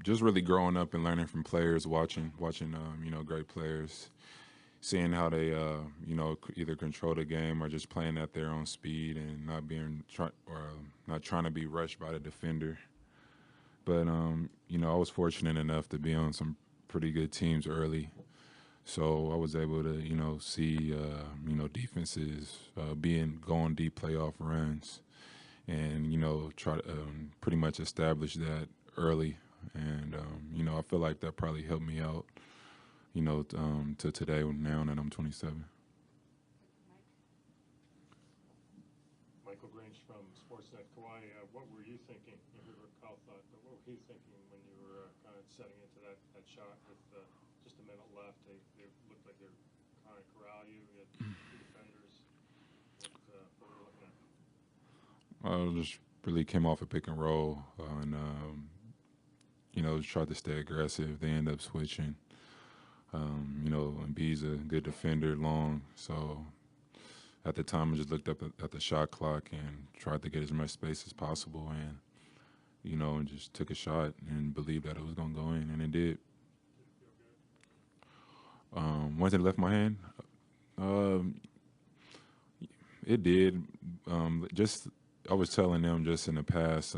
just really growing up and learning from players, watching great players, seeing how they either control the game or just playing at their own speed and not trying to be rushed by the defender. But I was fortunate enough to be on some pretty good teams early, so I was able to see defenses being going deep playoff runs, and try to pretty much establish that early. And I feel like that probably helped me out, to today now that I'm 27. Michael Grange from Sportsnet. Kawhi, what were you thinking? You heard what Kyle thought, but what were you thinking when you were kind of setting into that shot with just a minute left? They looked like they were trying to corral you. You had two defenders. What were you looking at? I just really came off a pick and roll, and tried to stay aggressive. They end up switching. And B's a good defender, long. So at the time, I just looked up at the shot clock and tried to get as much space as possible, and and just took a shot and believed that it was gonna go in, and it did. Once it left my hand, um, it did. Just I was telling them just in the past,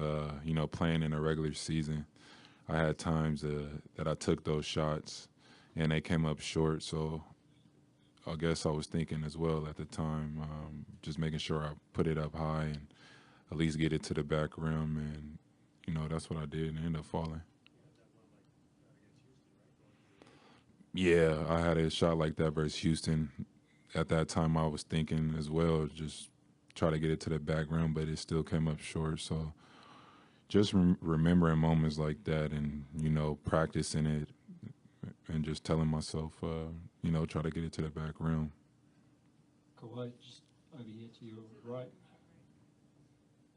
playing in a regular season, I had times that I took those shots and they came up short. So I guess I was thinking as well at the time, just making sure I put it up high and at least get it to the back rim. And, that's what I did and it ended up falling. Yeah, I had a shot like that versus Houston. At that time, I was thinking as well, just try to get it to the back rim, but it still came up short. So just remembering moments like that and, practicing it and just telling myself, try to get it to the back rim. Kawhi, just over here to your right.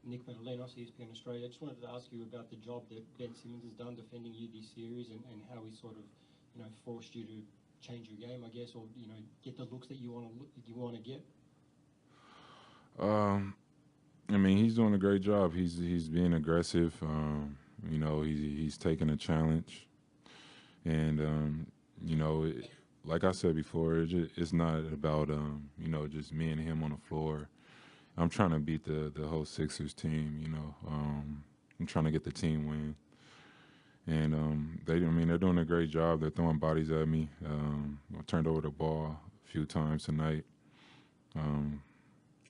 Nick Medalinos, ESPN Australia. I just wanted to ask you about the job that Ben Simmons has done defending you this series and how he sort of, forced you to change your game, I guess, or, get the looks that you want to get. Um, I mean, he's doing a great job. He's being aggressive. He's taking a challenge, and like I said before, it's not about just me and him on the floor. I'm trying to beat the whole Sixers team. I'm trying to get the team win, and they're doing a great job. They're throwing bodies at me. I turned over the ball a few times tonight. Um,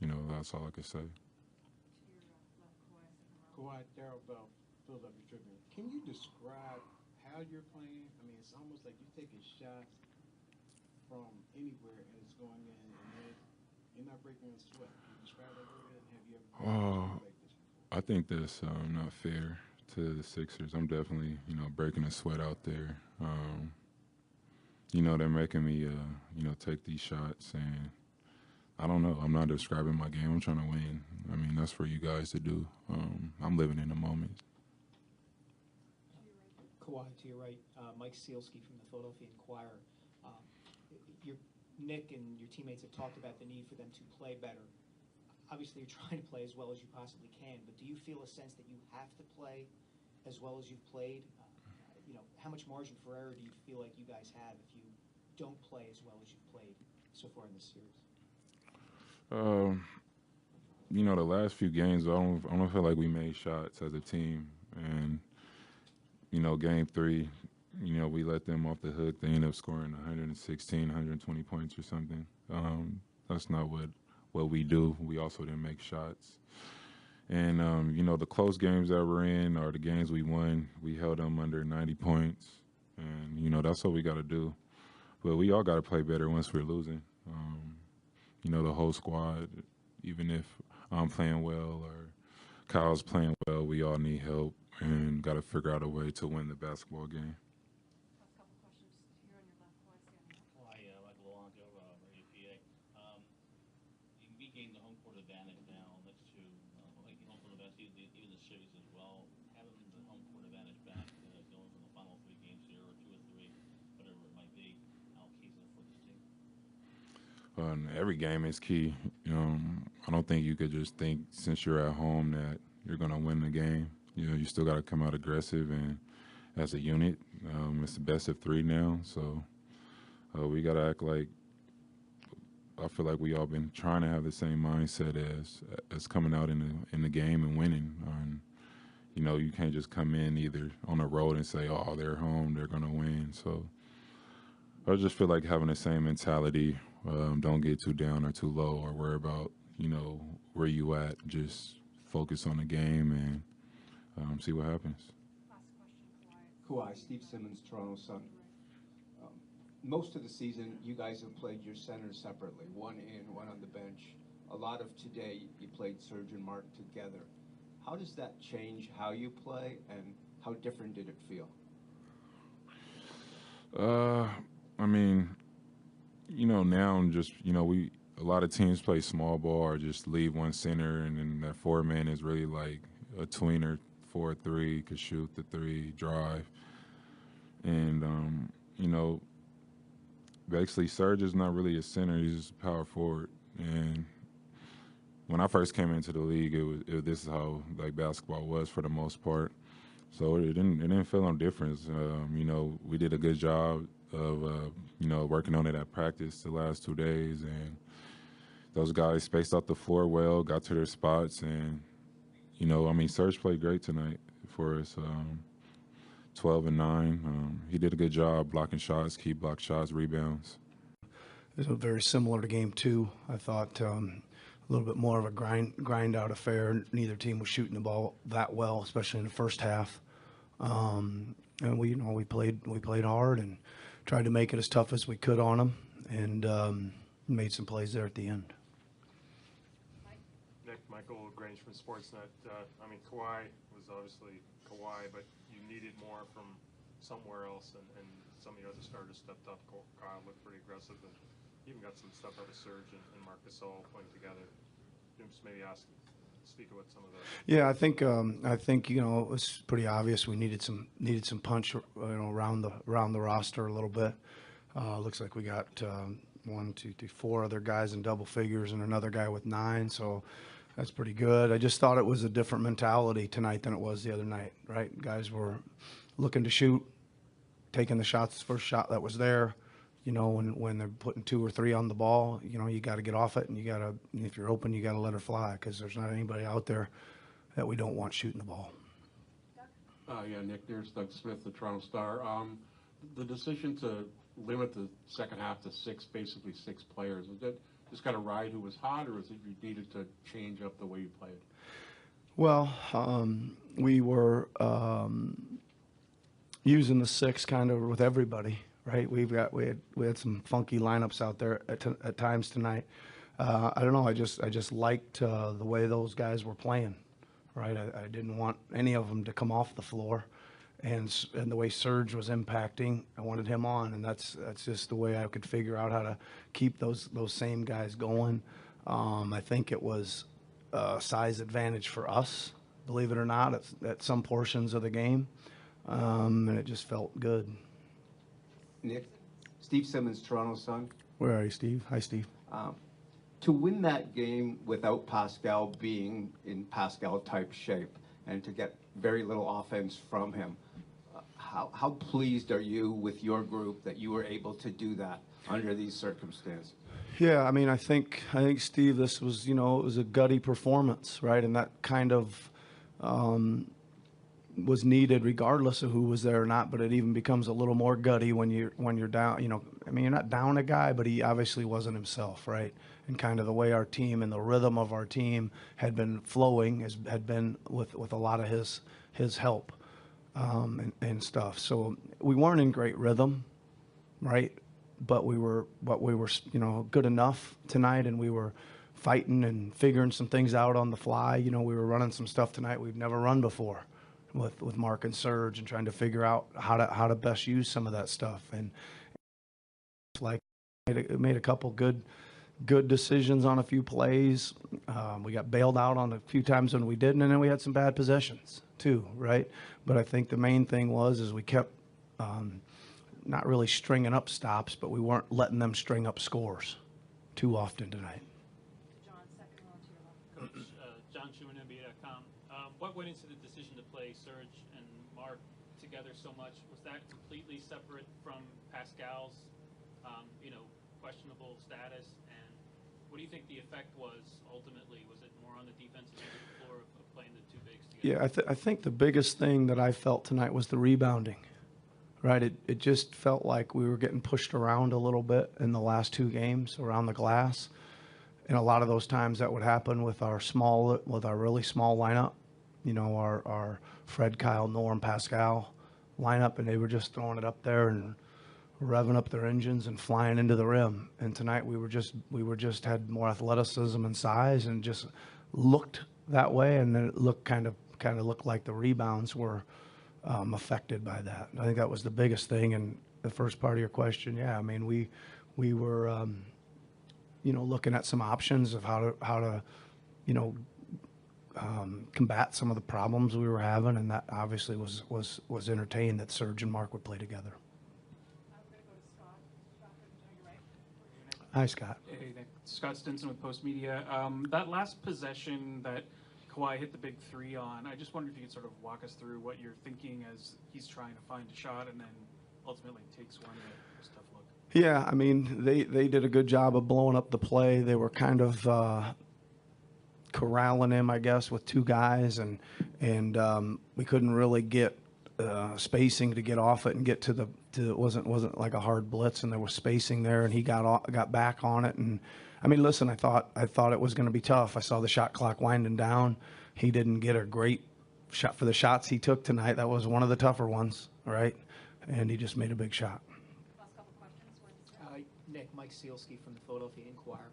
that's all I can say. Kawhi, Daryl Bell, Philadelphia Tribune. Can you describe how you're playing? I mean, it's almost like you're taking shots from anywhere and it's going in, and you're not breaking a sweat. Can you describe that a little bit? Have you ever played Oh, like this before? I think that's not fair to the Sixers. I'm definitely, breaking a sweat out there. They're making me, take these shots, and I don't know. I'm not describing my game. I'm trying to win. I mean, that's for you guys to do. I'm living in the moment. Kawhi, to your right, Mike Sealski from the Philadelphia Inquirer. Um, your Nick and your teammates have talked about the need for them to play better. Obviously, you're trying to play as well as you possibly can, but do you feel a sense that you have to play as well as you've played? How much margin for error do you feel like you guys have if you don't play as well as you've played so far in this series? Um, the last few games, I don't feel like we made shots as a team, and game three, we let them off the hook. They ended up scoring 116, 120 points or something. That's not what we do. We also didn't make shots. And, the close games that we're in or the games we won, we held them under 90 points. And, that's what we got to do. But we all got to play better once we're losing. The whole squad, even if I'm playing well or Kyle's playing well, we all need help and got to figure out a way to win the basketball game. Last couple questions here on your left, Kawhi, standing up. Hi, Michael Alonso, Radio PA. You regained the home court advantage now next to like home court advantage, even the series as well. Having the home court advantage back, going from the final three games here, or two or three, whatever it might be, how key is it for this team? Every game is key. I don't think you could just think since you're at home that you're going to win the game. You still got to come out aggressive and as a unit. It's the best of three now, so we got to act like. I feel like we all been trying to have the same mindset as coming out in the game and winning. You know, you can't just come in either on the road and say, "Oh, they're home, they're gonna win." So I just feel like having the same mentality. Don't get too down or too low or worry about where you at. Just focus on the game and see what happens. Last question, Kawhi, Steve Simmons, Toronto Sun. Most of the season, you guys have played your centers separately, one in, one on the bench. A lot of today, you played Serge and Mark together. How does that change how you play, and how different did it feel? I mean, now just a lot of teams play small ball or just leave one center, and then that four-man is really like a tweener, 4-3, could shoot the three, drive, and basically Serge is not really a center; he's just a power forward. And when I first came into the league, this is how like basketball was for the most part. So it didn't feel no difference. We did a good job of working on it at practice the last 2 days, and those guys spaced out the floor well, got to their spots, and Serge played great tonight for us. 12 and 9. He did a good job blocking shots, key block shots, rebounds. It was very similar to game two. I thought a little bit more of a grind out affair. Neither team was shooting the ball that well, especially in the first half. And we played hard and tried to make it as tough as we could on them, and made some plays there at the end. Nick, Michael Grange from Sportsnet. Kawhi was obviously Kawhi, but you needed more from somewhere else, and some of the other starters stepped up. Kyle looked pretty aggressive, and even got some stuff out of Serge and Marc Gasol playing together. Just maybe speak about some of those. Yeah, I think it was pretty obvious we needed some punch around the roster a little bit. Looks like we got 1, 2, 3, 4 other guys in double figures and another guy with 9, so that's pretty good. I just thought it was a different mentality tonight than it was the other night, right? Guys were looking to shoot, taking the shots, first shot that was there. When they're putting 2 or 3 on the ball, you got to get off it, and if you're open, you got to let her fly, because there's not anybody out there that we don't want shooting the ball. Yeah, Nick, there's Doug Smith, the Toronto Star. The decision to limit the second half to basically six players, is that just kind of ride who was hot, or is it you needed to change up the way you played? Well, we were using the 6 kind of with everybody. Right, we had some funky lineups out there at times tonight. I don't know. I just liked the way those guys were playing. Right, I didn't want any of them to come off the floor, and the way Serge was impacting, I wanted him on, and that's just the way I could figure out how to keep those same guys going. I think it was a size advantage for us, believe it or not, at some portions of the game, and it just felt good. Nick, Steve Simmons, Toronto Sun. Where are you, Steve? Hi, Steve. To win that game without Pascal being in Pascal-type shape and to get very little offense from him, how pleased are you with your group that you were able to do that under these circumstances? Yeah, I think Steve, this was it was a gutty performance, right? And that kind of was needed regardless of who was there or not, but it even becomes a little more gutty when you're down. You're not down a guy, but he obviously wasn't himself, right? And kind of the way our team and the rhythm of our team had been flowing had been with a lot of his help and stuff. So we weren't in great rhythm, right? But we were good enough tonight, and we were fighting and figuring some things out on the fly. We were running some stuff tonight we've never run before with Mark and Serge, and trying to figure out how to best use some of that stuff. And like made a couple good decisions on a few plays. We got bailed out on a few times when we didn't, and then we had some bad possessions too, right? But I think the main thing is we kept not really stringing up stops, but we weren't letting them string up scores too often tonight. John, second row to your left. Coach, John Schumann, NBA.com. What went into the decision to play Serge and Mark together so much. Was that completely separate from Pascal's, questionable status? And what do you think the effect was ultimately? Was it more on the defensive end of the floor of playing the two bigs together? Yeah, I think the biggest thing that I felt tonight was the rebounding, right? It just felt like we were getting pushed around a little bit in the last two games around the glass. And a lot of those times that would happen with our really small lineup, our Fred, Kyle, Norm, Pascal lineup, and they were just throwing it up there and revving up their engines and flying into the rim. And tonight we were just had more athleticism and size and just looked that way, and then it looked kind of looked like the rebounds were affected by that. I think that was the biggest thing. And the first part of your question, yeah, I mean we were looking at some options of how to combat some of the problems we were having, and that obviously was entertained that Serge and Mark would play together. Hi, Scott. Hey, Nick. Scott Stinson with Post Media. That last possession that Kawhi hit the big three on, I just wondered if you could sort of walk us through what you're thinking as he's trying to find a shot and then ultimately takes one that was a tough look. Yeah, I mean, they did a good job of blowing up the play. They were kind of corralling him, I guess, with two guys, and we couldn't really get spacing to get off it and get to it wasn't like a hard blitz, and there was spacing there, and he got back on it. And I mean, listen, I thought it was going to be tough. I saw the shot clock winding down. He didn't get a great shot for the shots he took tonight. That was one of the tougher ones, right? And he just made a big shot. Last couple questions. Nick, Mike Sealski from the Philadelphia Inquirer.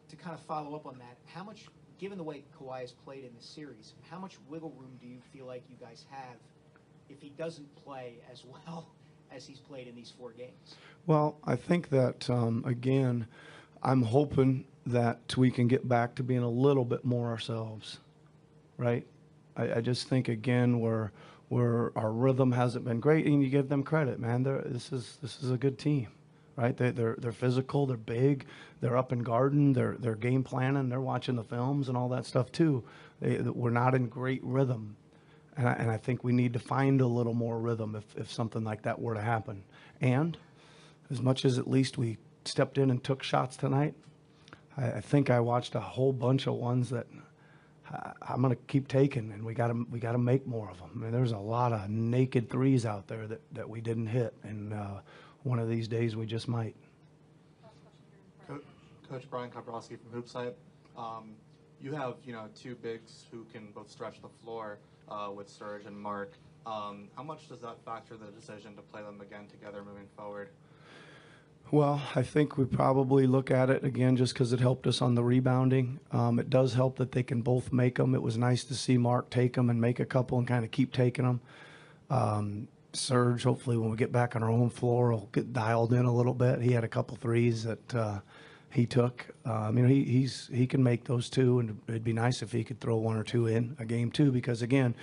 To kind of follow up on that, how much, given the way Kawhi has played in this series, how much wiggle room do you feel like you guys have if he doesn't play as well as he's played in these 4 games? Well, I think that, again, I'm hoping that we can get back to being a little bit more ourselves, right? I just think, again, our rhythm hasn't been great, and you give them credit, man. This is a good team, right? They're physical, they're big, they're up and guarding, they're game planning, they're watching the films and all that stuff too. We're not in great rhythm. And I think we need to find a little more rhythm if something like that were to happen. And as much as at least we stepped in and took shots tonight, I think I watched a whole bunch of ones that I'm going to keep taking, and we got to make more of them. I mean, there's a lot of naked threes out there that we didn't hit, and one of these days we just might. Coach Brian Kobrowski from Hoopsite. You have 2 bigs who can both stretch the floor. With Serge and Mark. How much does that factor the decision to play them again together moving forward? Well, I think we probably look at it again just because it helped us on the rebounding. It does help that they can both make them. It was nice to see Mark take them and make a couple and kind of keep taking them. Serge, hopefully when we get back on our own floor, will get dialed in a little bit. He had a couple threes that he took. He can make those too, and it'd be nice if he could throw 1 or 2 in a game too, because again,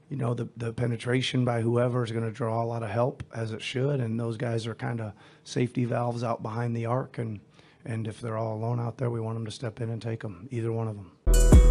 the penetration by whoever is going to draw a lot of help, as it should, and those guys are kind of safety valves out behind the arc, and if they're all alone out there, we want them to step in and take them, either one of them.